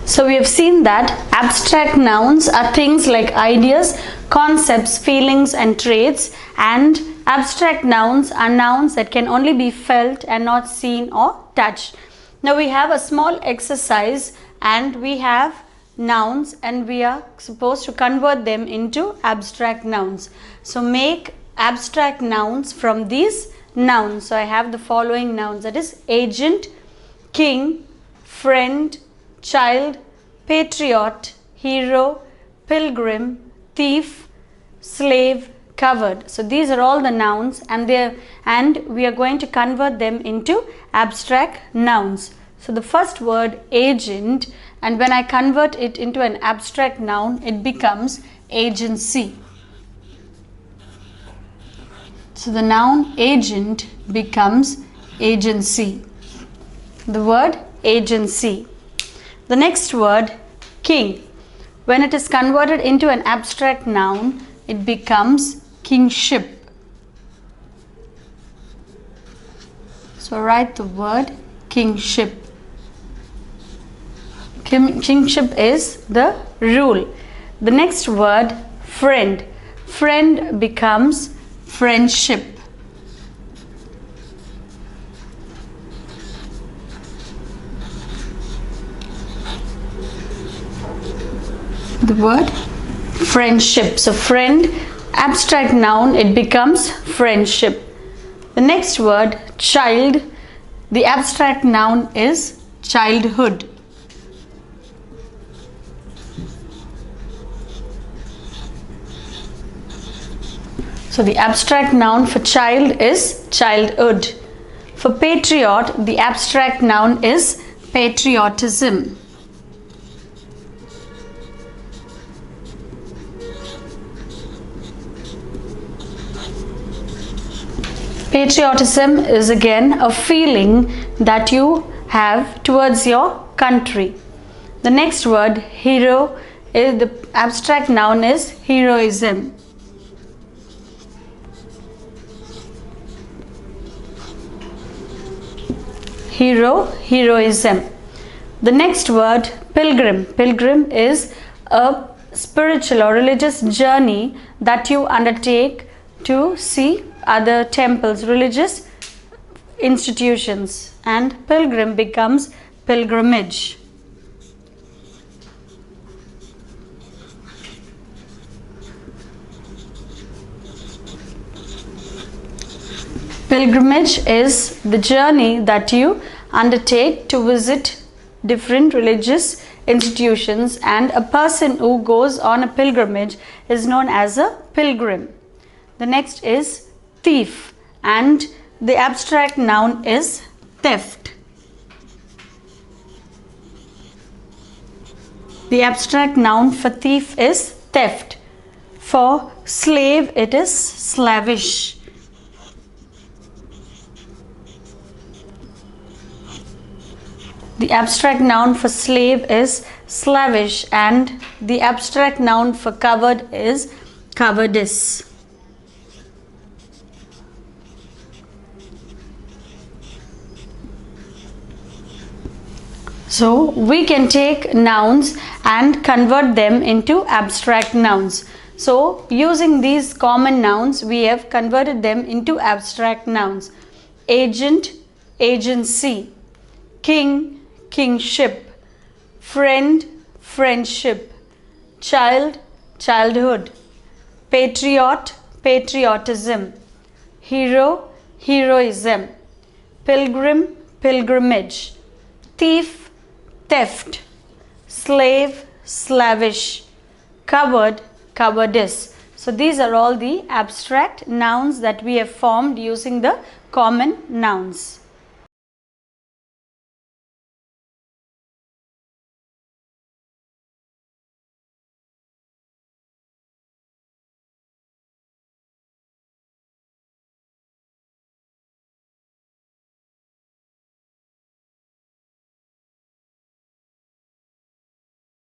So we have seen that abstract nouns are things like ideas, concepts, feelings and traits, and abstract nouns are nouns that can only be felt and not seen or touched. Now we have a small exercise and we have nouns and we are supposed to convert them into abstract nouns. So make abstract nouns from these nouns. So I have the following nouns, that is agent, king, friend, child, patriot, hero, pilgrim, thief, slave, covered. So these are all the nouns and we are going to convert them into abstract nouns. So the first word agent, and when I convert it into an abstract noun, it becomes agency. So the noun agent becomes agency. The word agency. The next word king. When it is converted into an abstract noun, it becomes kingship. So write the word kingship. Kingship is the rule. The next word friend. Friend becomes friendship. The word friendship. So friend, abstract noun, it becomes friendship. The next word child. The abstract noun is childhood. So the abstract noun for child is childhood. For patriot, the abstract noun is patriotism. Patriotism is again a feeling that you have towards your country. The next word hero, is the abstract noun is heroism. Hero, heroism. The next word pilgrim. Pilgrim is a spiritual or religious journey that you undertake to see other temples, religious institutions, and pilgrim becomes pilgrimage. Pilgrimage is the journey that you undertake to visit different religious institutions, and a person who goes on a pilgrimage is known as a pilgrim. The next is thief, and the abstract noun is theft. The abstract noun for thief is theft. For slave, it is slavish. The abstract noun for slave is slavish, and the abstract noun for covered is cowardice. So we can take nouns and convert them into abstract nouns. So using these common nouns, we have converted them into abstract nouns. Agent, agency. King, kingship. Friend, friendship. Child, childhood. Patriot, patriotism. Hero, heroism. Pilgrim, pilgrimage. Thief, theft. Slave, slavish. Coward, cowardice. So these are all the abstract nouns that we have formed using the common nouns.